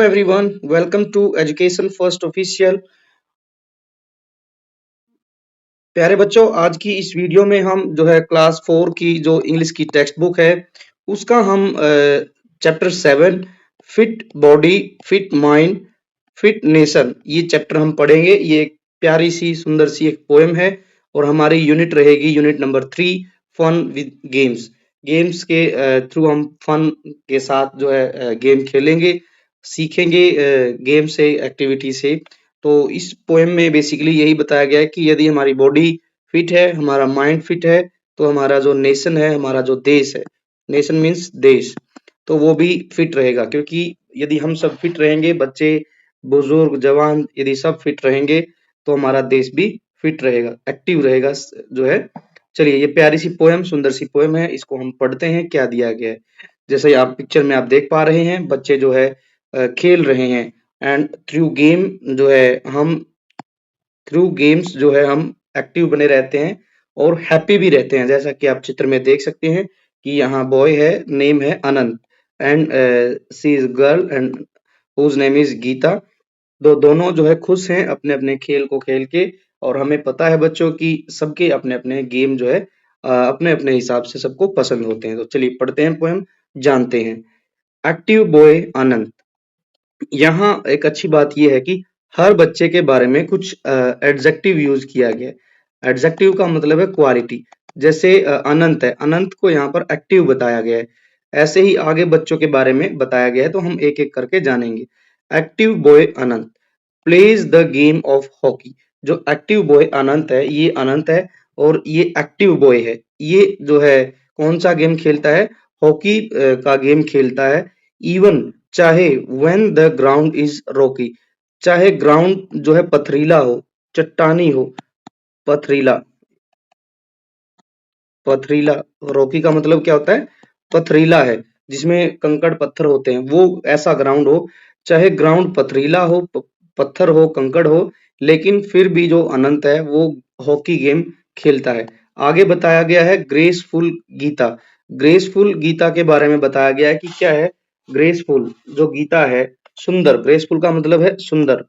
Hello everyone, welcome to education first official. प्यारे बच्चों, आज की इस वीडियो में हम जो है क्लास 4 की जो इंग्लिश की टेक्स्ट बुक है उसका हम chapter 7 fit body fit mind fit nation ये चैप्टर हम पढ़ेंगे। ये एक प्यारी सी सुंदर सी एक पोएम है और हमारी यूनिट रहेगी unit number 3 fun with games. Games के थ्रू हम फन के साथ जो है गेम खेलेंगे, सीखेंगे गेम से, एक्टिविटी से। तो इस पोएम में बेसिकली यही बताया गया है कि यदि हमारी बॉडी फिट है, हमारा माइंड फिट है, तो हमारा जो नेशन है, हमारा जो देश है, नेशन मीन्स देश, तो वो भी फिट रहेगा। क्योंकि यदि हम सब फिट रहेंगे, बच्चे, बुजुर्ग, जवान यदि सब फिट रहेंगे तो हमारा देश भी फिट रहेगा, एक्टिव रहेगा जो है। चलिए, ये प्यारी सी पोएम, सुंदर सी पोएम है, इसको हम पढ़ते हैं क्या दिया गया है। जैसे आप पिक्चर में आप देख पा रहे हैं, बच्चे जो है खेल रहे हैं एंड थ्रू गेम जो है हम थ्रू गेम्स जो है हम एक्टिव बने रहते हैं और हैप्पी भी रहते हैं। जैसा कि आप चित्र में देख सकते हैं कि यहाँ बॉय है, नेम है Anant and she is girl and whose name is Geeta. दोनों जो है खुश हैं अपने अपने खेल को खेल के। और हमें पता है बच्चों की सबके अपने अपने गेम जो है अपने अपने हिसाब से सबको पसंद होते हैं। तो चलिए पढ़ते हैं पोएम, जानते हैं। एक्टिव बॉय अनंत। यहाँ एक अच्छी बात यह है कि हर बच्चे के बारे में कुछ एडजेक्टिव यूज किया गया है। एडजेक्टिव का मतलब है क्वालिटी। जैसे अनंत है, अनंत को यहाँ पर एक्टिव बताया गया है। ऐसे ही आगे बच्चों के बारे में बताया गया है, तो हम एक एक करके जानेंगे। Active boy Anant plays the game of hockey. जो एक्टिव बॉय अनंत है, ये अनंत है और ये एक्टिव बॉय है। ये जो है कौन सा गेम खेलता है? हॉकी का गेम खेलता है। इवन चाहे when the ground is rocky, चाहे ग्राउंड जो है पथरीला हो, चट्टानी हो, पथरीला, पथरीला। रॉकी का मतलब क्या होता है? पथरीला है, जिसमें कंकड़ पत्थर होते हैं, वो ऐसा ग्राउंड हो। चाहे ग्राउंड पथरीला हो, पत्थर हो, कंकड़ हो, लेकिन फिर भी जो अनंत है वो हॉकी गेम खेलता है। आगे बताया गया है ग्रेसफुल गीता। ग्रेसफुल गीता के बारे में बताया गया है कि क्या है ग्रेसफुल जो गीता है, सुंदर। ग्रेसफुल का मतलब है सुंदर।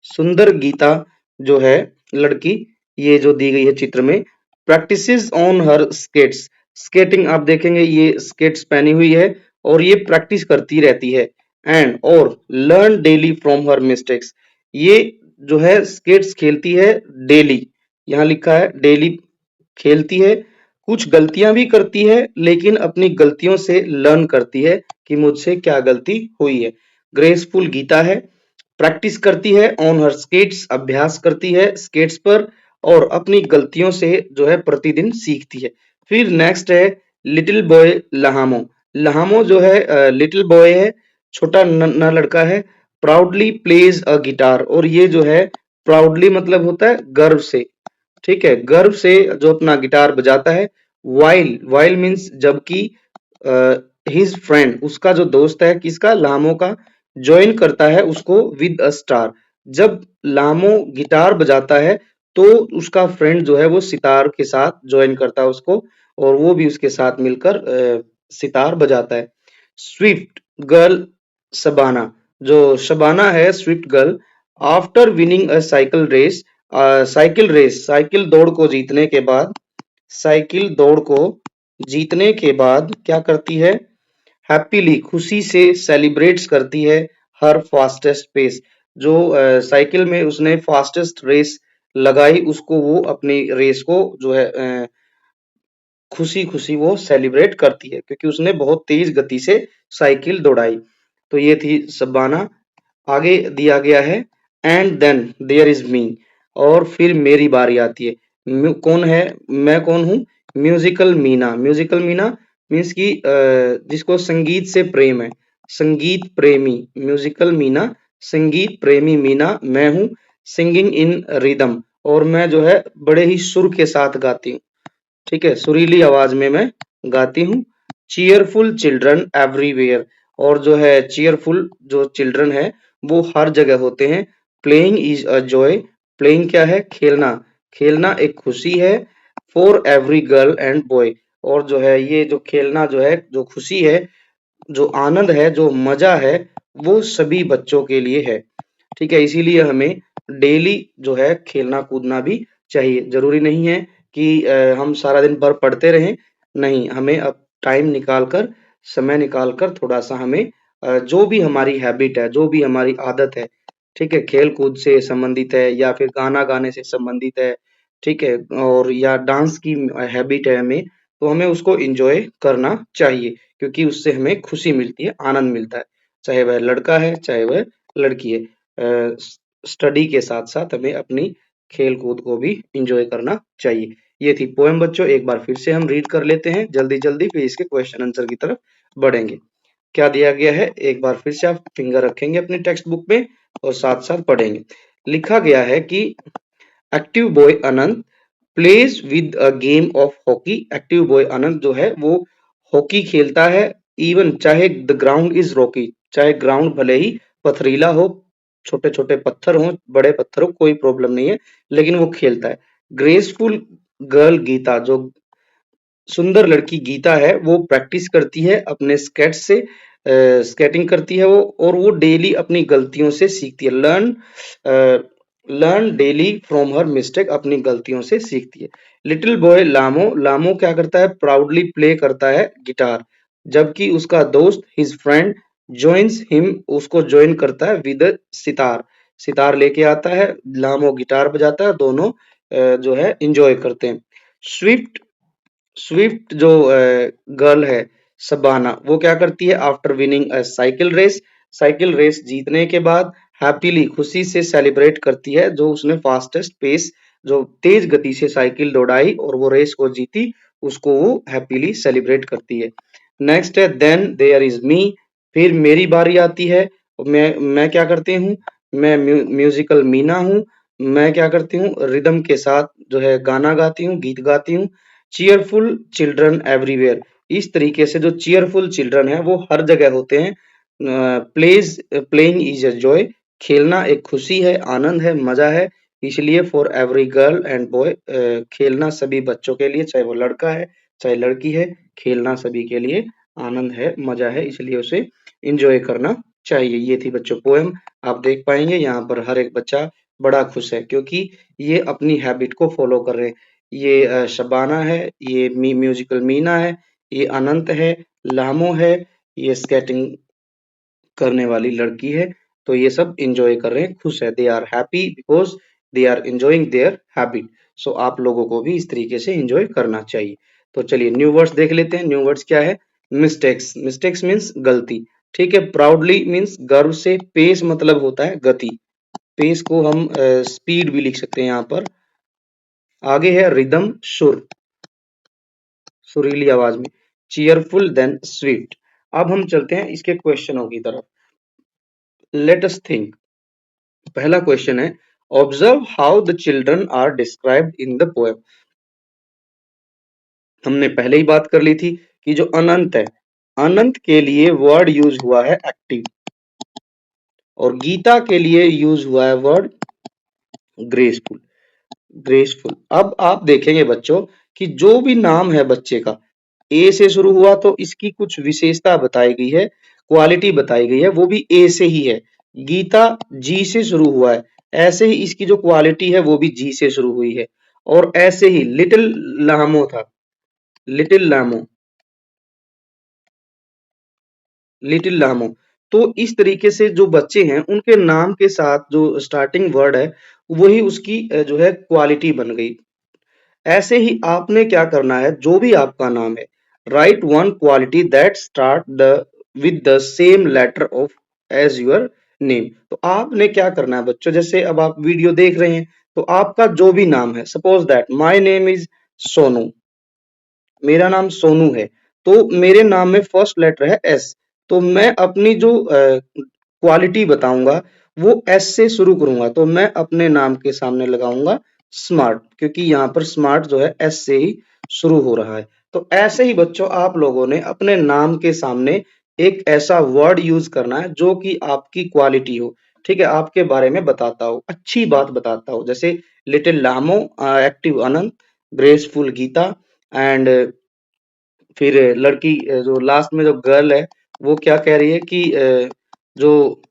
सुंदर गीता जो है लड़की, ये जो दी गई है चित्र में, practices on her skates. Skating आप देखेंगे, ये स्केट्स पहनी हुई है और ये प्रैक्टिस करती रहती है। एंड और learn daily from her mistakes. ये जो है स्केट्स खेलती है डेली, यहाँ लिखा है डेली खेलती है। कुछ गलतियां भी करती है, लेकिन अपनी गलतियों से लर्न करती है कि मुझसे क्या गलती हुई है। ग्रेसफुल गीता है, प्रैक्टिस करती है ऑन हर स्केट्स, अभ्यास करती है स्केट्स पर, और अपनी गलतियों से जो है प्रतिदिन सीखती है। फिर नेक्स्ट है लिटिल बॉय लहामो। लहामो जो है लिटिल बॉय है, छोटा नन्हा लड़का है। प्राउडली प्लेज अ गिटार, और ये जो है प्राउडली मतलब होता है गर्व से, ठीक है, गर्व से जो अपना गिटार बजाता है। वाइल, वाइल मीन्स जबकि, हिज फ्रेंड उसका जो दोस्त है, किसका? लामो का, ज्वाइन करता है उसको विद अ स्टार। जब लामो गिटार बजाता है तो उसका फ्रेंड जो है वो सितार के साथ ज्वाइन करता है उसको, और वो भी उसके साथ मिलकर सितार बजाता है। Swift girl Shabana. जो शबाना है swift girl, after winning a cycle race, cycle race, cycle दौड़ को जीतने के बाद, साइकिल दौड़ को जीतने के बाद क्या करती है? हैप्पीली खुशी से सेलिब्रेट्स करती है हर फास्टेस्ट पेस। जो साइकिल में उसने फास्टेस्ट रेस लगाई, उसको वो अपनी रेस को जो है खुशी खुशी वो सेलिब्रेट करती है, क्योंकि उसने बहुत तेज गति से साइकिल दौड़ाई। तो ये थी शबाना। आगे दिया गया है and then there is me, और फिर मेरी बारी आती है। कौन है? मैं कौन हूँ? Musical Meena. Musical Meena means की जिसको संगीत से प्रेम है, संगीत प्रेमी। म्यूजिकल मीना, संगीत प्रेमी मीना मैं हूँ। सिंगिंग इन रिदम, और मैं जो है बड़े ही सुर के साथ गाती हूँ, ठीक है, सुरीली आवाज में मैं गाती हूँ। चीयरफुल चिल्ड्रन एवरीवेयर, और जो है चीयरफुल जो चिल्ड्रन है वो हर जगह होते हैं। Playing is a joy, playing क्या है? खेलना, खेलना एक खुशी है। For every girl and boy, और जो है ये जो खेलना जो है, जो खुशी है, जो आनंद है, जो मजा है, वो सभी बच्चों के लिए है। ठीक है, इसीलिए हमें डेली जो है खेलना कूदना भी चाहिए। जरूरी नहीं है कि हम सारा दिन भर पढ़ते रहें। नहीं, हमें अब टाइम निकाल कर, समय निकाल कर थोड़ा सा हमें जो भी हमारी हैबिट है, जो भी हमारी आदत है, ठीक है, खेल कूद से संबंधित है या फिर गाना गाने से संबंधित है, ठीक है, और या डांस की हैबिट है हमें, तो हमें उसको एंजॉय करना चाहिए, क्योंकि उससे हमें खुशी मिलती है, आनंद मिलता है, चाहे वह लड़का है चाहे वह लड़की है। स्टडी के साथ साथ हमें अपनी खेल कूद को भी एंजॉय करना चाहिए। ये थी पोएम बच्चों, एक बार फिर से हम रीड कर लेते हैं जल्दी जल्दी, फिर इसके क्वेश्चन आंसर की तरफ बढ़ेंगे। क्या दिया गया है, एक बार फिर से आप फिंगर रखेंगे अपनी टेक्स्ट बुक में और साथ साथ पढ़ेंगे। लिखा गया है कि active boy Anant plays with a game of hockey. Active boy Anant जो है वो हॉकी खेलता है, इवन चाहे द ग्राउंड इज रॉकी, चाहे ग्राउंड भले ही पथरीला हो, छोटे छोटे पत्थर हो, बड़े पत्थर हो, कोई प्रॉब्लम नहीं है, लेकिन वो खेलता है। ग्रेसफुल गर्ल गीता, जो सुंदर लड़की गीता है, वो प्रैक्टिस करती है अपने स्केट से, स्केटिंग करती है वो, और वो डेली अपनी गलतियों से सीखती है। Learn daily from her mistake, अपनी गलतियों से सीखती है। लिटिल बॉय लामो, लामो क्या करता है, प्राउडली प्ले करता है गिटार, जबकि उसका दोस्त हिज फ्रेंड जॉइन्स हिम, उसको ज्वाइन करता है विद सितार, सितार लेके आता है, लामो गिटार बजाता है, दोनों जो है इंजॉय करते हैं। स्विफ्ट स्विफ्ट जो गर्ल है शबाना, वो क्या करती है, after winning a cycle race जीतने के बाद हैप्पीली खुशी से सेलिब्रेट करती है, जो उसने फास्टेस्ट पेस, जो तेज गति से साइकिल दौड़ाई और वो रेस को जीती, उसको वो हैप्पीली सेलिब्रेट करती है। नेक्स्ट है देन देयर इज मी, फिर मेरी बारी आती है। मैं क्या करती हूँ, मैं म्यूजिकल मीना हूँ। मैं क्या करती हूँ, रिदम के साथ जो है गाना गाती हूँ, गीत गाती हूँ। चीयरफुल चिल्ड्रन एवरीवेयर, इस तरीके से जो चीयरफुल चिल्ड्रन है वो हर जगह होते हैं। प्लेइंग इज अ जॉय, खेलना एक खुशी है, आनंद है, मजा है, इसलिए for every girl and boy, खेलना सभी बच्चों के लिए, चाहे वो लड़का है चाहे लड़की है, खेलना सभी के लिए आनंद है, मजा है, इसलिए उसे इंजॉय करना चाहिए। ये थी बच्चों पोएम। आप देख पाएंगे यहाँ पर हर एक बच्चा बड़ा खुश है, क्योंकि ये अपनी हैबिट को फॉलो कर रहे हैं। ये शबाना है, ये म्यूजिकल मीना है, ये अनंत है, लामो है, ये स्केटिंग करने वाली लड़की है। तो ये सब एंजॉय कर रहे हैं, खुश है, they are happy because they are enjoying their habit. So आप लोगों को भी इस तरीके से एंजॉय करना चाहिए। तो चलिए न्यू वर्ड्स देख लेते हैं। न्यू वर्ड्स क्या है, मिस्टेक्स, मिस्टेक्स मीन्स गलती, ठीक है। प्राउडली मीन्स गर्व से, पेस मतलब होता है गति, पेस को हम स्पीड भी लिख सकते हैं यहाँ पर। आगे है रिदम, सुर, सुरीली आवाज में। Cheerful then sweet. अब हम चलते हैं इसके क्वेश्चनों की तरफ। Let us think. पहला क्वेश्चन है, observe how the children are described in the poem. हमने पहले ही बात कर ली थी कि जो अनंत है, अनंत के लिए वर्ड यूज हुआ है एक्टिव, और गीता के लिए यूज हुआ है वर्ड ग्रेसफुल, ग्रेसफुल। अब आप देखेंगे बच्चों कि जो भी नाम है बच्चे का ए से शुरू हुआ तो इसकी कुछ विशेषता बताई गई है, क्वालिटी बताई गई है, वो भी ए से ही है। गीता जी से शुरू हुआ है, ऐसे ही इसकी जो क्वालिटी है वो भी जी से शुरू हुई है। और ऐसे ही लिटिल लामो था, लिटिल लामो, लिटिल लामो। तो इस तरीके से जो बच्चे हैं उनके नाम के साथ जो स्टार्टिंग वर्ड है वही उसकी जो है क्वालिटी बन गई। ऐसे ही आपने क्या करना है, जो भी आपका नाम है, write one quality that start the with the same letter of as your name. तो आपने क्या करना है बच्चों, जैसे अब आप वीडियो देख रहे हैं तो आपका जो भी नाम है, suppose that my name is Sonu, मेरा नाम सोनू है, तो मेरे नाम में फर्स्ट लेटर है एस, तो मैं अपनी जो क्वालिटी बताऊंगा वो एस से शुरू करूंगा, तो मैं अपने नाम के सामने लगाऊंगा स्मार्ट, क्योंकि यहाँ पर स्मार्ट जो है एस से ही शुरू हो रहा है। तो ऐसे ही बच्चों आप लोगों ने अपने नाम के सामने एक ऐसा वर्ड यूज करना है जो कि आपकी क्वालिटी हो, ठीक है, आपके बारे में बताता हो, अच्छी बात बताता हो। जैसे little Lamo, active Anant, graceful Geeta, and फिर लड़की जो लास्ट में जो गर्ल है वो क्या कह रही है कि जो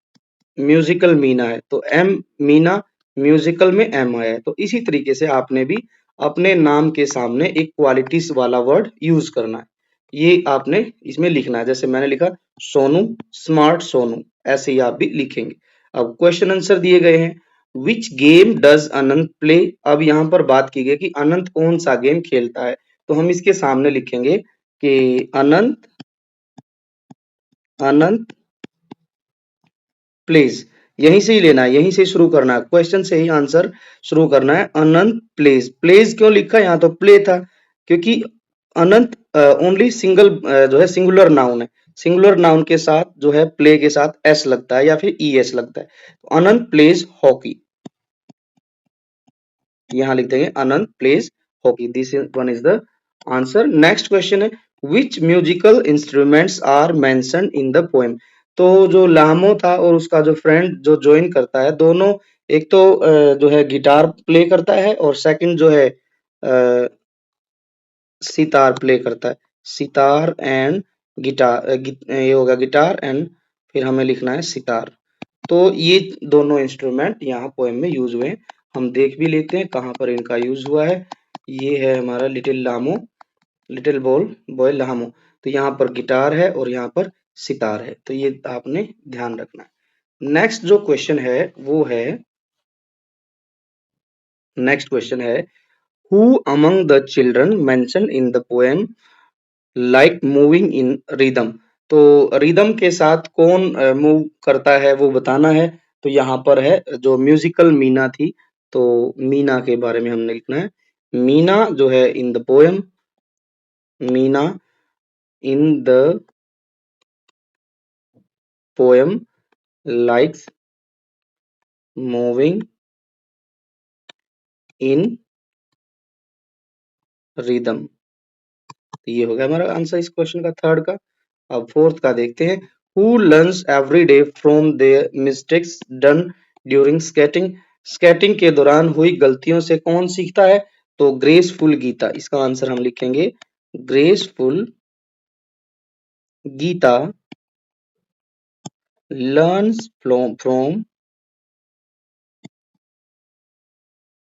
म्यूजिकल मीना है, तो एम मीना, म्यूजिकल में एम आया है। तो इसी तरीके से आपने भी अपने नाम के सामने एक क्वालिटीज वाला वर्ड यूज करना है। ये आपने इसमें लिखना है। जैसे मैंने लिखा सोनू, स्मार्ट सोनू, ऐसे ही आप भी लिखेंगे। अब क्वेश्चन आंसर दिए गए हैं। Which game does Anant play? अब यहाँ पर बात की गई कि अनंत कौन सा गेम खेलता है, तो हम इसके सामने लिखेंगे कि अनंत अनंत प्लेज। यहीं से ही लेना है, यहीं से शुरू करना है, क्वेश्चन से ही आंसर शुरू करना है। अनंत प्लेज, प्लेज क्यों लिखा? यहाँ तो प्ले था, क्योंकि अनंत ओनली सिंगल जो है सिंगुलर नाउन है। सिंगुलर नाउन के साथ जो है प्ले के साथ एस लगता है या फिर ई एस लगता है। तो अनंत प्लेज हॉकी, यहाँ लिख देंगे Anant plays hockey. This one is the answer. Next question है which musical instruments are mentioned in the poem? तो जो लामो था और उसका जो फ्रेंड जो ज्वाइन करता है, दोनों एक तो जो है गिटार प्ले करता है और सेकंड जो है सितार प्ले करता है। सितार एंड गिटार, ये होगा गिटार एंड फिर हमें लिखना है सितार। तो ये दोनों इंस्ट्रूमेंट यहाँ पोएम में यूज हुए हैं। हम देख भी लेते हैं कहाँ पर इनका यूज हुआ है। ये है हमारा लिटिल लामो, लिटिल बॉय लामो। तो यहाँ पर गिटार है और यहाँ पर सितार है। तो ये आपने ध्यान रखना है। नेक्स्ट जो क्वेश्चन है वो है, नेक्स्ट क्वेश्चन है who among the children mention in the poem like moving in rhythm? तो रिदम के साथ कौन मूव करता है वो बताना है। तो यहाँ पर है जो म्यूजिकल मीना थी, तो मीना के बारे में हमने लिखना है। मीना जो है इन the poem, Meena in the poem likes moving in rhythm. तो ये हो गया हमारा आंसर इस क्वेश्चन का, थर्ड का। अब फोर्थ का देखते हैं। Who learns every day from their mistakes done during skating? Skating के दौरान हुई गलतियों से कौन सीखता है? तो ग्रेसफुल गीता, इसका आंसर हम लिखेंगे ग्रेसफुल गीता लर्न्स फ्रॉम,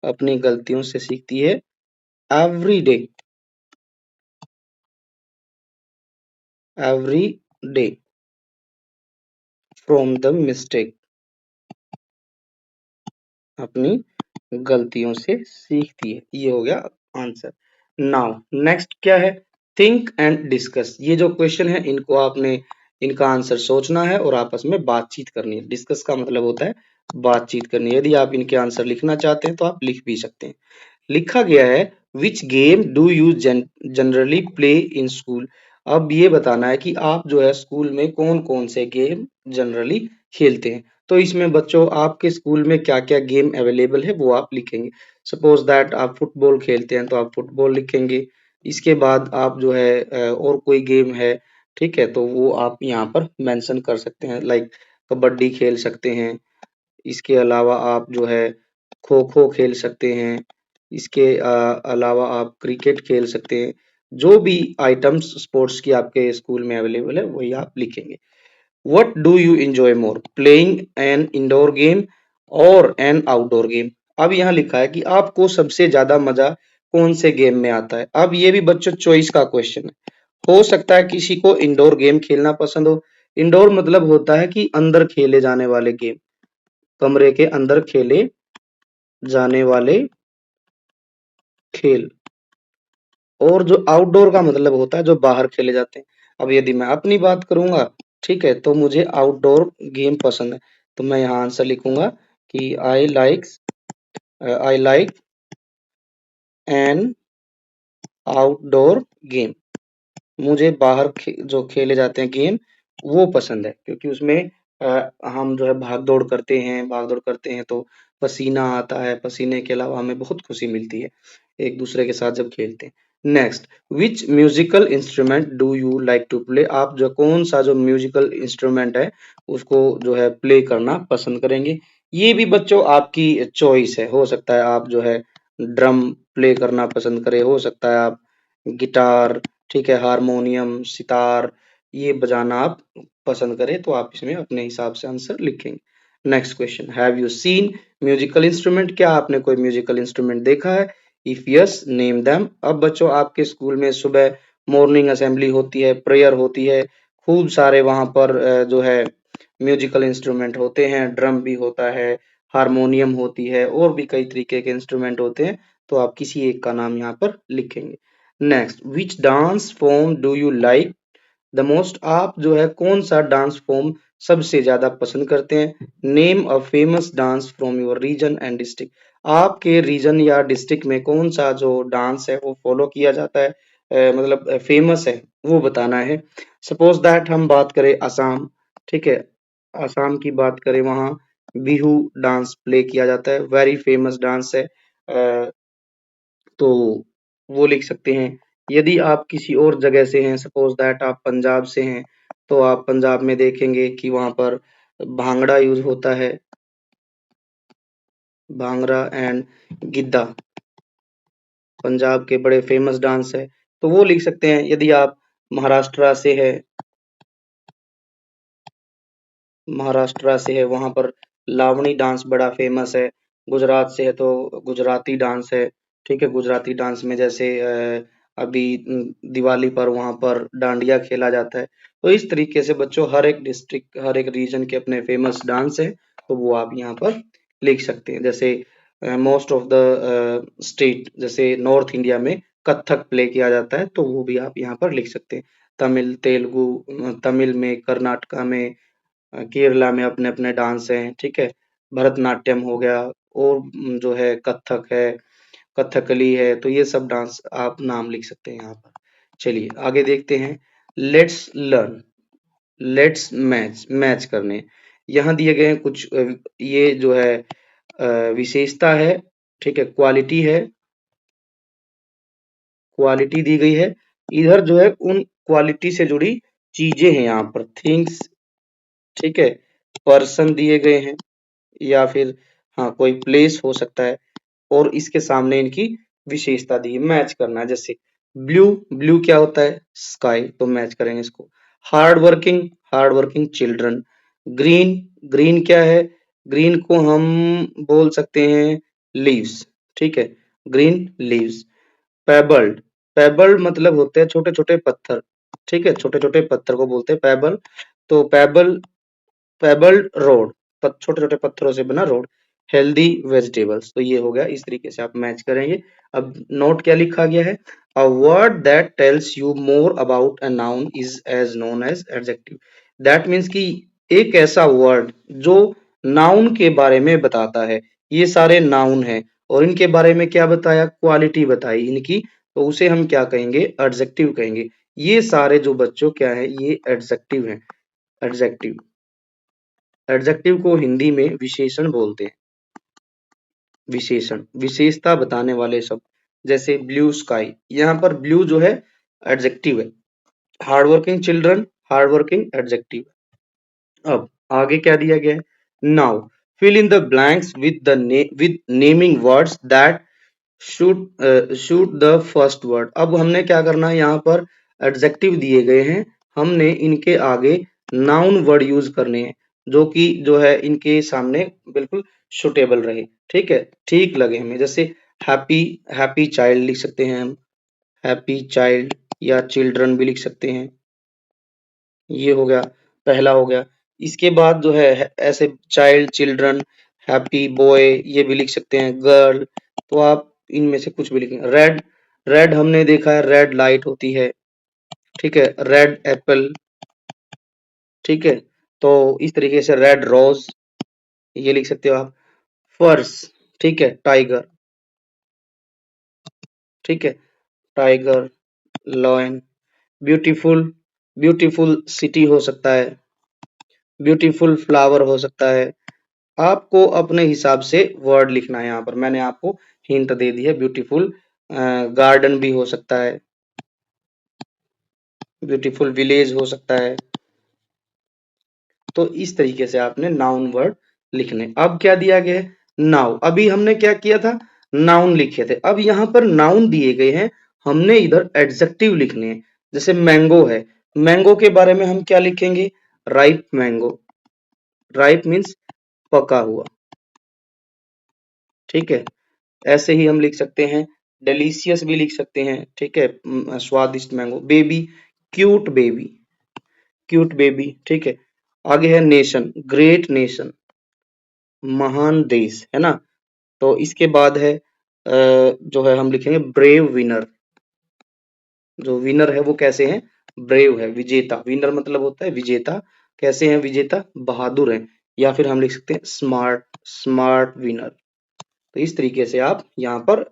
अपनी गलतियों से सीखती है, every day from the mistake, अपनी गलतियों से सीखती है। ये हो गया आंसर। नाउ नेक्स्ट क्या है? Think and discuss. ये जो क्वेश्चन है इनको आपने इनका आंसर सोचना है और आपस में बातचीत करनी है। डिस्कस का मतलब होता है बातचीत करनी है। यदि आप इनके आंसर लिखना चाहते हैं तो आप लिख भी सकते हैं। लिखा गया है which game do you generally play in school? अब ये बताना है कि आप जो है स्कूल में कौन कौन से गेम जनरली खेलते हैं। तो इसमें बच्चों आपके स्कूल में क्या क्या गेम अवेलेबल है वो आप लिखेंगे। सपोज दैट आप फुटबॉल खेलते हैं तो आप फुटबॉल लिखेंगे। इसके बाद आप जो है और कोई गेम है, ठीक है, तो वो आप यहाँ पर मेंशन कर सकते हैं। लाइक कबड्डी खेल सकते हैं। इसके अलावा आप जो है खो खो खेल सकते हैं। इसके अलावा आप क्रिकेट खेल सकते हैं। जो भी आइटम्स स्पोर्ट्स की आपके स्कूल में अवेलेबल है वही आप लिखेंगे। What do you enjoy more, playing an indoor game और एन आउटडोर गेम? अब यहाँ लिखा है कि आपको सबसे ज्यादा मजा कौन से गेम में आता है। अब ये भी बच्चों चॉइस का क्वेश्चन है। हो सकता है किसी को इंडोर गेम खेलना पसंद हो। इंडोर मतलब होता है कि अंदर खेले जाने वाले गेम, कमरे के अंदर खेले जाने वाले खेल। और जो आउटडोर का मतलब होता है जो बाहर खेले जाते हैं। अब यदि मैं अपनी बात करूंगा, ठीक है, तो मुझे आउटडोर गेम पसंद है। तो मैं यहाँ आंसर लिखूंगा कि I like an outdoor game. मुझे बाहर जो खेले जाते हैं गेम वो पसंद है, क्योंकि उसमें हम जो है भाग दौड़ करते हैं तो पसीना आता है। पसीने के अलावा हमें बहुत खुशी मिलती है एक दूसरे के साथ जब खेलते हैं। Next, which musical instrument do you like to play? आप जो कौन सा जो म्यूजिकल इंस्ट्रूमेंट है उसको जो है प्ले करना पसंद करेंगे। ये भी बच्चों आपकी चॉइस है। हो सकता है आप जो है ड्रम प्ले करना पसंद करें, हो सकता है आप गिटार, ठीक है, हारमोनियम, सितार, ये बजाना आप पसंद करें तो आप इसमें अपने हिसाब से आंसर लिखेंगे। Next question, have you seen musical instrument, क्या आपने कोई म्यूजिकल इंस्ट्रूमेंट देखा है? If yes name them. अब बच्चों आपके स्कूल में सुबह मॉर्निंग असेंबली होती है, प्रेयर होती है, खूब सारे वहां पर जो है म्यूजिकल इंस्ट्रूमेंट होते हैं, ड्रम भी होता है, हारमोनियम होती है और भी कई तरीके के इंस्ट्रूमेंट होते हैं, तो आप किसी एक का नाम यहाँ पर लिखेंगे। Next, which dance form do you like the most, आप जो है कौन सा डांस फॉर्म सबसे ज्यादा पसंद करते हैं? Name a famous dance from your region and district, आपके रीजन या डिस्ट्रिक्ट में कौन सा जो डांस है वो फॉलो किया जाता है, मतलब फेमस है, वो बताना है। सपोज दैट हम बात करें असम, ठीक है, असम की बात करें, वहाँ बिहू डांस प्ले किया जाता है, वेरी फेमस डांस है, तो वो लिख सकते हैं। यदि आप किसी और जगह से हैं, सपोज दैट आप पंजाब से हैं, तो आप पंजाब में देखेंगे कि वहां पर भांगड़ा यूज होता है, भांगड़ा एंड गिद्दा पंजाब के बड़े फेमस डांस है, तो वो लिख सकते हैं। यदि आप महाराष्ट्र से है, वहां पर लावणी डांस बड़ा फेमस है। गुजरात से है तो गुजराती डांस है, ठीक है, गुजराती डांस में जैसे अभी दिवाली पर वहां पर डांडिया खेला जाता है। तो इस तरीके से बच्चों हर एक डिस्ट्रिक्ट, हर एक रीजन के अपने फेमस डांस है, तो वो आप यहाँ पर लिख सकते हैं। जैसे मोस्ट ऑफ द स्टेट, जैसे नॉर्थ इंडिया में कथक प्ले किया जाता है, तो वो भी आप यहाँ पर लिख सकते हैं। तमिल, तेलुगु, तमिल में, कर्नाटका में, केरला में अपने अपने डांस हैं, ठीक है, भरतनाट्यम हो गया, और जो है कथक है, कथकली है, तो ये सब डांस आप नाम लिख सकते हैं यहाँ पर। चलिए आगे देखते हैं। Let's learn, let's match, match करने, यहाँ दिए गए हैं कुछ ये जो है विशेषता है, ठीक है, क्वालिटी है, क्वालिटी दी गई है। इधर जो है उन क्वालिटी से जुड़ी चीजें हैं यहाँ पर, थिंग्स, ठीक है, पर्सन दिए गए हैं, या फिर हाँ कोई प्लेस हो सकता है, और इसके सामने इनकी विशेषता दी है, मैच करना है। जैसे ब्लू, ब्लू क्या होता है? स्काई, तो मैच करेंगे इसको। Hard working, hard working children. Green, green क्या है? ग्रीन को हम बोल सकते हैं लीव्स, ठीक है, ग्रीन लीव्स। पेबल्ड, पेबल्ड मतलब होते हैं छोटे छोटे पत्थर, ठीक है, छोटे छोटे पत्थर को बोलते हैं पेबल। तो पेबल, पेबल्ड रोड, छोटे छोटे पत्थरों से बना रोड। हेल्दी वेजिटेबल्स, तो ये हो गया, इस तरीके से आप मैच करेंगे। अब नोट क्या लिखा गया है? A word that tells you more about a noun is as known as adjective. That means कि एक ऐसा वर्ड जो नाउन के बारे में बताता है, ये सारे नाउन है और इनके बारे में क्या बताया? क्वालिटी बताई इनकी, तो उसे हम क्या कहेंगे? एडजेक्टिव कहेंगे। ये सारे जो बच्चों क्या है, ये एडजेक्टिव है, एडजेक्टिव। एडजेक्टिव को हिंदी में विशेषण बोलते हैं, विशेषण, विशेषता बताने वाले शब्द। जैसे ब्लू स्काई, यहाँ पर ब्लू जो है एडजेक्टिव है। Hard working children, hard working adjective. अब आगे क्या दिया गया है? Now fill in the blanks with the with naming words that suit the first word. अब हमने क्या करना है, यहाँ पर एडजेक्टिव दिए गए हैं, हमने इनके आगे नाउन वर्ड यूज करने हैं, जो कि जो है इनके सामने बिल्कुल सुटेबल रहे, ठीक है, ठीक लगे हमें। जैसे हैप्पी, हैप्पी चाइल्ड लिख सकते हैं हम, हैप्पी चाइल्ड, या चिल्ड्रन भी लिख सकते हैं। ये हो गया, पहला हो गया। इसके बाद जो है ऐसे चाइल्ड, चिल्ड्रन, हैप्पी बॉय, ये भी लिख सकते हैं, गर्ल, तो आप इनमें से कुछ भी लिखें। रेड, रेड हमने देखा है रेड लाइट होती है, ठीक है, रेड एप्पल, ठीक है, तो इस तरीके से रेड रोज, ये लिख सकते हो आप। फर्स, ठीक है, टाइगर, ठीक है, tiger, lion. Beautiful, beautiful city हो सकता है, ब्यूटीफुल फ्लावर हो सकता है। आपको अपने हिसाब से वर्ड लिखना है, यहाँ पर मैंने आपको हिंट दे दी है। ब्यूटीफुल गार्डन भी हो सकता है, ब्यूटीफुल विलेज हो सकता है। तो इस तरीके से आपने नाउन वर्ड लिखने। अब क्या दिया गया है? नाउ, अभी हमने क्या किया था? नाउन लिखे थे। अब यहाँ पर नाउन दिए गए हैं, हमने इधर एडजेक्टिव लिखने हैं। जैसे मैंगो है, मैंगो के बारे में हम क्या लिखेंगे? राइप मैंगो, राइप मीन्स पका हुआ, ठीक है। ऐसे ही हम लिख सकते हैं, डिलीशियस भी लिख सकते हैं, ठीक है, स्वादिष्ट mango. Baby, cute baby, cute baby, ठीक है। आगे है नेशन, ग्रेट नेशन, महान देश, है ना। तो इसके बाद है जो है हम लिखेंगे ब्रेव विनर। जो विनर है वो कैसे हैं, ब्रेव है, विजेता। विनर मतलब होता है विजेता। कैसे हैं विजेता, बहादुर हैं। या फिर हम लिख सकते हैं स्मार्ट, स्मार्ट विनर। तो इस तरीके से आप यहाँ पर,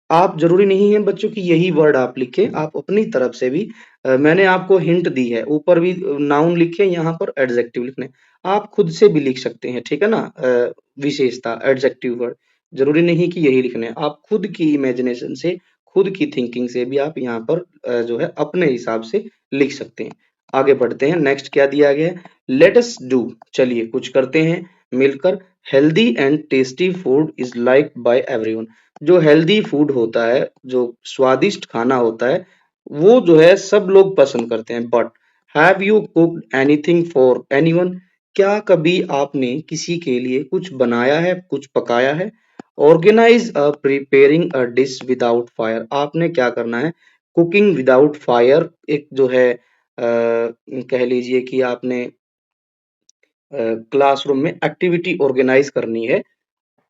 आप जरूरी नहीं है बच्चों की यही वर्ड आप लिखें, आप अपनी तरफ से भी मैंने आपको हिंट दी है, ऊपर भी नाउन लिखे, यहाँ पर एडजेक्टिव लिखने, आप खुद से भी लिख सकते हैं, ठीक है ना। विशेषता एडजेक्टिव वर्ड, जरूरी नहीं कि यही लिखने हैं, आप खुद की इमेजिनेशन से, खुद की थिंकिंग से भी आप यहाँ पर जो है अपने हिसाब से लिख सकते हैं। आगे बढ़ते हैं, नेक्स्ट क्या दिया गया है, लेट अस डू, चलिए कुछ करते हैं मिलकर। Healthy and tasty food is liked by everyone. जो हेल्दी फूड होता है, जो स्वादिष्ट खाना होता है, वो जो है सब लोग पसंद करते हैं। But have you cooked anything for anyone, क्या कभी आपने किसी के लिए कुछ बनाया है, कुछ पकाया है। Organise a preparing a dish without fire, आपने क्या करना है, कुकिंग विदाउट फायर, एक जो है कह लीजिए कि आपने क्लासरूम में एक्टिविटी ऑर्गेनाइज करनी है।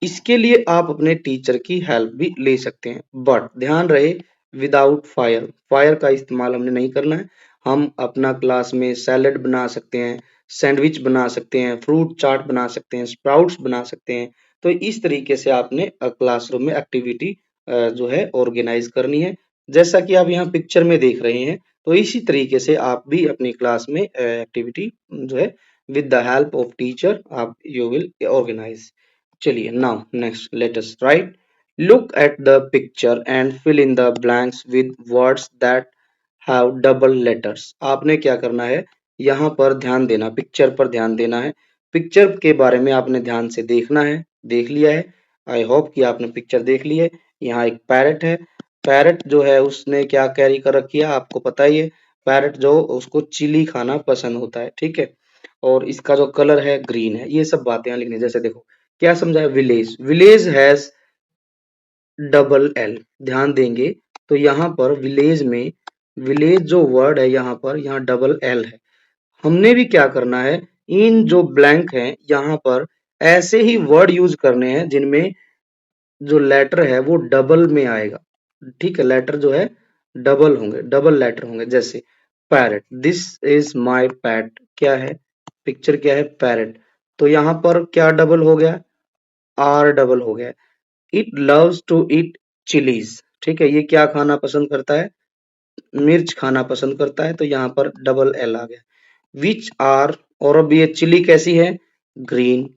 इसके लिए आप अपने टीचर की हेल्प भी ले सकते हैं, बट ध्यान रहे विदाउट फायर, फायर का इस्तेमाल हमने नहीं करना है। हम अपना क्लास में सैलेड बना सकते हैं, सैंडविच बना सकते हैं, फ्रूट चाट बना सकते हैं, स्प्राउट्स बना सकते हैं। तो इस तरीके से आपने क्लासरूम में एक्टिविटी जो है ऑर्गेनाइज करनी है, जैसा कि आप यहाँ पिक्चर में देख रहे हैं। तो इसी तरीके से आप भी अपनी क्लास में एक्टिविटी जो है with the help of teacher आप यू विल ऑर्गेनाइज। चलिए now next let us write, look at the picture and fill in the blanks with words that have double letters. आपने क्या करना है, यहाँ पर ध्यान देना, पिक्चर पर ध्यान देना है। पिक्चर के बारे में आपने ध्यान से देखना है, देख लिया है, आई होप कि आपने पिक्चर देख ली है। यहाँ एक पैरट है, पैरट जो है उसने क्या कैरी कर रखी है आपको पता ही है। पैरट जो उसको चिली खाना पसंद होता है, ठीक है। और इसका जो कलर है ग्रीन है, ये सब बातें यहाँ लिखनी है। जैसे देखो क्या समझा है, village, village has double L, ध्यान देंगे तो यहाँ पर विलेज में, विलेज जो वर्ड है यहाँ पर, यहाँ डबल एल है। हमने भी क्या करना है, इन जो ब्लैंक है यहाँ पर ऐसे ही वर्ड यूज करने हैं जिनमें जो लेटर है वो डबल में आएगा, ठीक है। लेटर जो है डबल होंगे, डबल लेटर होंगे। जैसे parrot, this is my PAT, क्या है, पिक्चर क्या है, पैरट। तो यहाँ पर क्या डबल हो गया, आर डबल हो गया। It loves to eat chillies, ठीक है, ये क्या खाना पसंद करता है, मिर्च खाना पसंद करता है। तो यहाँ पर डबल एल आ गया। विच आर, और अब ये चिली कैसी है, ग्रीन।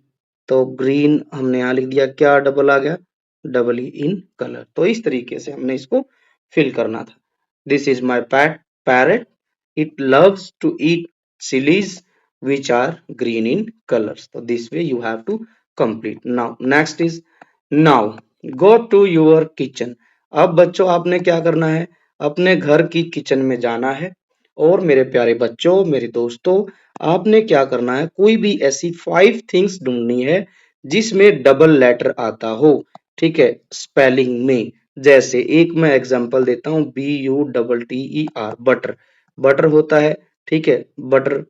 तो ग्रीन हमने यहाँ लिख दिया, क्या डबल आ गया, डबल ई इन कलर। तो इस तरीके से हमने इसको फिल करना था। This is my pet parrot, it loves to eat chillies which are green in colours. तो this way you have to complete. Now next is, now go to your kitchen. अब बच्चों आपने क्या करना है, अपने घर की किचन में जाना है। और मेरे प्यारे बच्चों, मेरे दोस्तों, आपने क्या करना है, कोई भी ऐसी 5 थिंग्स ढूंढनी है जिसमें डबल लेटर आता हो, ठीक है, स्पेलिंग में। जैसे एक मैं एग्जांपल देता हूँ, BUTTER, बटर, बटर होता है, ठीक है, बटर,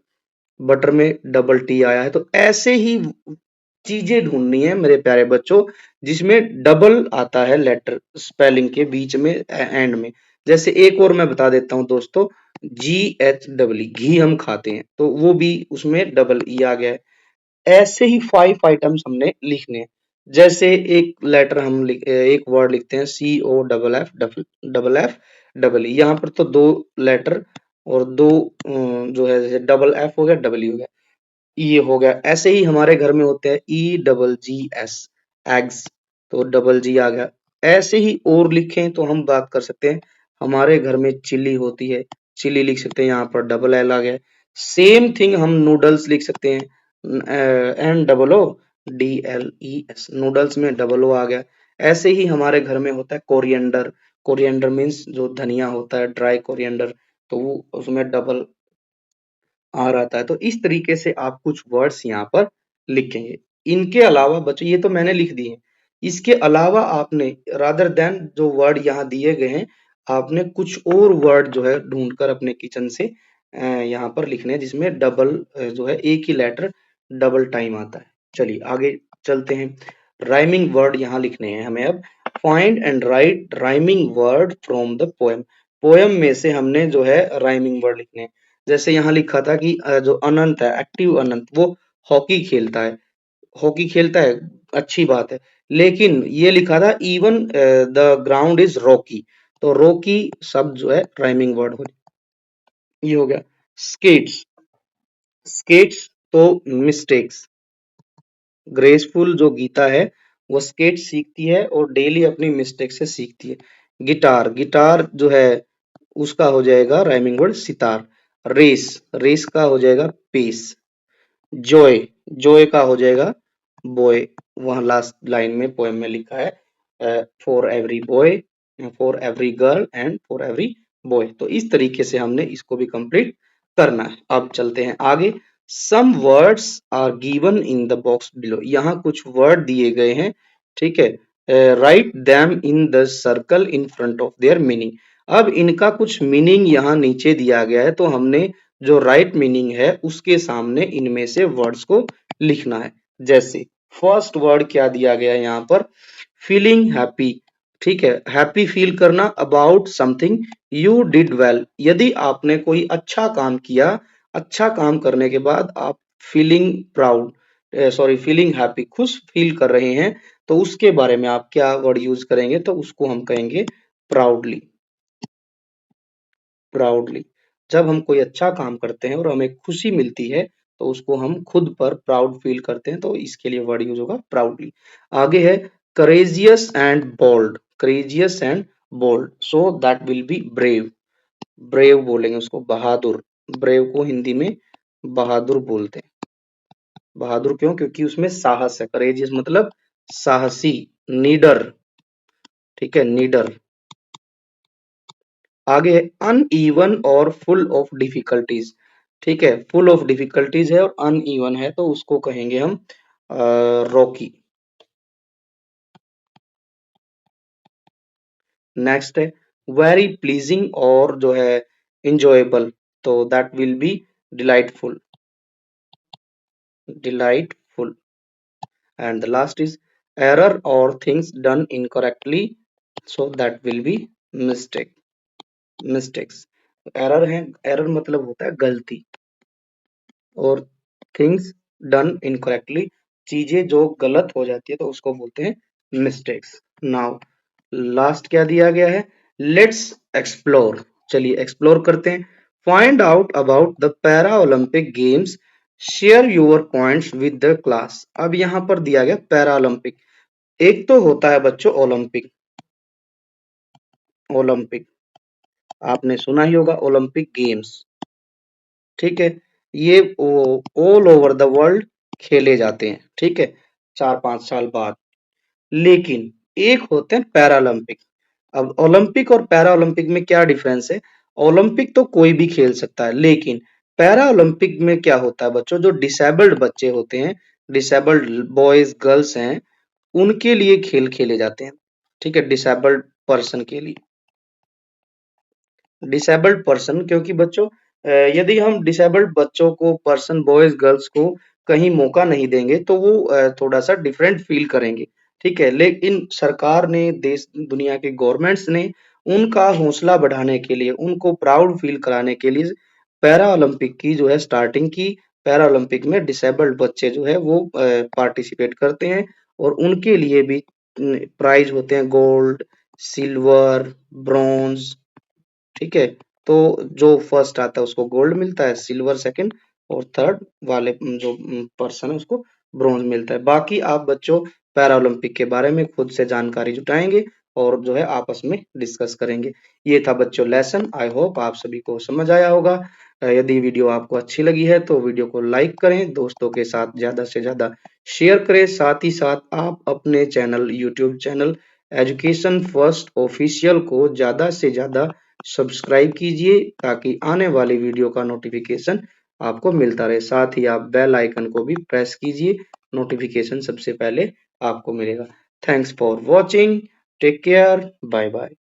बटर में डबल टी आया है। तो ऐसे ही चीजें ढूंढनी है मेरे प्यारे बच्चों जिसमें डबल आता है लेटर स्पेलिंग के बीच में, एंड में। जैसे एक और मैं बता देता हूँ दोस्तों, GH, घी हम खाते हैं, तो वो भी उसमें डबल ई आ गया है। ऐसे ही 5 आइटम्स हमने लिखने हैं। जैसे एक लेटर हम एक वर्ड लिखते हैं, COFF, double F double E, यहाँ पर तो 2 लेटर और 2 जो है, जैसे डबल एफ हो गया, डबल ई हो गया, ये हो गया। ऐसे ही हमारे घर में होते हैं EGGS, एग्स, तो डबल जी आ गया। ऐसे ही और लिखें तो हम बात कर सकते हैं, हमारे घर में चिल्ली होती है, चिल्ली लिख सकते हैं, यहाँ पर डबल एल आ गया। सेम थिंग हम नूडल्स लिख सकते हैं, NOODLES, नूडल्स में डबल ओ आ गया। ऐसे ही हमारे घर में होता है कोरिएंडर, कोरिएंडर मीन्स जो धनिया होता है, ड्राई कोरिएंडर, तो वो उसमें डबल आर आता है। तो इस तरीके से आप कुछ वर्ड्स यहाँ पर लिखेंगे। इनके अलावा बच्चों ये तो मैंने लिख दिए हैं, इसके अलावा आपने रादर देन जो वर्ड यहाँ दिए गए हैं, आपने कुछ और वर्ड जो है ढूंढकर अपने किचन से यहाँ पर लिखने हैं, जिसमें डबल जो है एक ही लेटर डबल टाइम आता है। चलिए आगे चलते हैं। राइमिंग वर्ड यहाँ लिखने हैं हमें अब। Find and right rhyming word from the poem. Poem में से हमने जो है राइमिंग वर्ड लिखने हैं। जैसे यहाँ लिखा था कि जो अनंत है, एक्टिव अनंत, वो हॉकी खेलता है। हॉकी खेलता है, अच्छी बात है, लेकिन ये लिखा था even the ground is Rocky. तो रॉकी शब्द जो है राइमिंग वर्ड हो, ये हो गया। स्केट्स, स्केट्स तो मिस्टेक्स। ग्रेसफुल जो गीता है वो स्केट सीखती है और डेली अपनी मिस्टेक से सीखती है। गिटार, गिटार जो है उसका हो जाएगा rhyming word sitar. Race, race का हो जाएगा पेस। जॉय, जॉय का हो जाएगा बॉय। वहां लास्ट लाइन में पोएम में लिखा है for every boy, for every girl and for every boy. तो इस तरीके से हमने इसको भी कंप्लीट करना है। अब चलते हैं आगे। Some words are given in the box below. यहाँ कुछ वर्ड दिए गए हैं, ठीक है। Write them in the circle in front of their meaning. अब इनका कुछ मीनिंग यहाँ नीचे दिया गया है, तो हमने जो राइट मीनिंग है उसके सामने इनमें से वर्ड्स को लिखना है। जैसे फर्स्ट वर्ड क्या दिया गया है यहाँ पर, फीलिंग हैप्पी, ठीक है। हैप्पी फील करना about something you did well. यदि आपने कोई अच्छा काम किया, अच्छा काम करने के बाद आप feeling proud, sorry feeling happy, खुश फील कर रहे हैं, तो उसके बारे में आप क्या वर्ड यूज करेंगे, तो उसको हम कहेंगे प्राउडली। प्राउडली, जब हम कोई अच्छा काम करते हैं और हमें खुशी मिलती है, तो उसको हम खुद पर प्राउड फील करते हैं, तो इसके लिए वर्ड यूज होगा प्राउडली। आगे है courageous and bold. Courageous and bold, so that will be brave. Brave बोलेंगे उसको, बहादुर। ब्रेव को हिंदी में बहादुर बोलते हैं। बहादुर क्यों? क्योंकि उसमें साहस है। करेजियस मतलब साहसी, नीडर, ठीक है, नीडर। आगे है अनइवन और फुल ऑफ डिफिकल्टीज, ठीक है। फुल ऑफ डिफिकल्टीज है और अनइवन है, तो उसको कहेंगे हम रॉकी। नेक्स्ट है वेरी प्लीजिंग और जो है इंजॉयबल, तो that will be delightful. Delightful. And the last is error or things done incorrectly, so that will be mistake. Mistakes, error है, एरर मतलब होता है गलती, और थिंग्स डन इनकरेक्टली, चीजें जो गलत हो जाती है तो उसको बोलते हैं मिस्टेक्स। नाउ लास्ट क्या दिया गया है, लेट्स एक्सप्लोर। चलिए एक्सप्लोर करते हैं। Find out about the para Olympic games, share your points with the class. अब यहाँ पर दिया गया पैरा ओलंपिक। एक तो होता है बच्चों ओलंपिक, ओलंपिक आपने सुना ही होगा, ओलंपिक गेम्स, ठीक है। ये ऑल ओवर द वर्ल्ड खेले जाते हैं, ठीक है, 4-5 साल बाद। लेकिन एक होते हैं पैरालंपिक। अब ओलंपिक और पैरा ओलंपिक में क्या डिफरेंस है? ओलंपिक तो कोई भी खेल सकता है, लेकिन पैरा ओलंपिक में क्या होता है बच्चों, जो डिसेबल्ड बच्चे होते हैं, डिसेबल्ड बॉयज गर्ल्स हैं, उनके लिए खेल खेले जाते हैं, ठीक है, डिसेबल्ड पर्सन के लिए। डिसेबल्ड पर्सन, क्योंकि बच्चों यदि हम डिसेबल्ड बच्चों को, पर्सन बॉयज गर्ल्स को कहीं मौका नहीं देंगे, तो वो थोड़ा सा डिफरेंट फील करेंगे, ठीक है। लेकिन सरकार ने, देश दुनिया के गवर्नमेंट्स ने उनका हौसला बढ़ाने के लिए, उनको प्राउड फील कराने के लिए पैरा ओलंपिक की जो है स्टार्टिंग की। पैरा ओलंपिक में डिसेबल्ड बच्चे जो है वो पार्टिसिपेट करते हैं, और उनके लिए भी प्राइज होते हैं, गोल्ड, सिल्वर, ब्रॉन्ज, ठीक है। तो जो फर्स्ट आता है उसको गोल्ड मिलता है, सिल्वर सेकंड, और थर्ड वाले जो पर्सन है उसको ब्रॉन्ज मिलता है। बाकी आप बच्चों पैरा ओलंपिक के बारे में खुद से जानकारी जुटाएंगे और जो है आपस में डिस्कस करेंगे। ये था बच्चों लेसन। आई होप आप सभी को समझ आया होगा। यदि वीडियो आपको अच्छी लगी है तो वीडियो को लाइक करें, दोस्तों के साथ ज्यादा से ज्यादा शेयर करें। साथ ही साथ आप अपने channel, YouTube channel education first official को ज्यादा से ज्यादा सब्सक्राइब कीजिए, ताकि आने वाली वीडियो का नोटिफिकेशन आपको मिलता रहे। साथ ही आप बेल आइकन को भी प्रेस कीजिए, नोटिफिकेशन सबसे पहले आपको मिलेगा। Thanks for watching, take care, bye bye.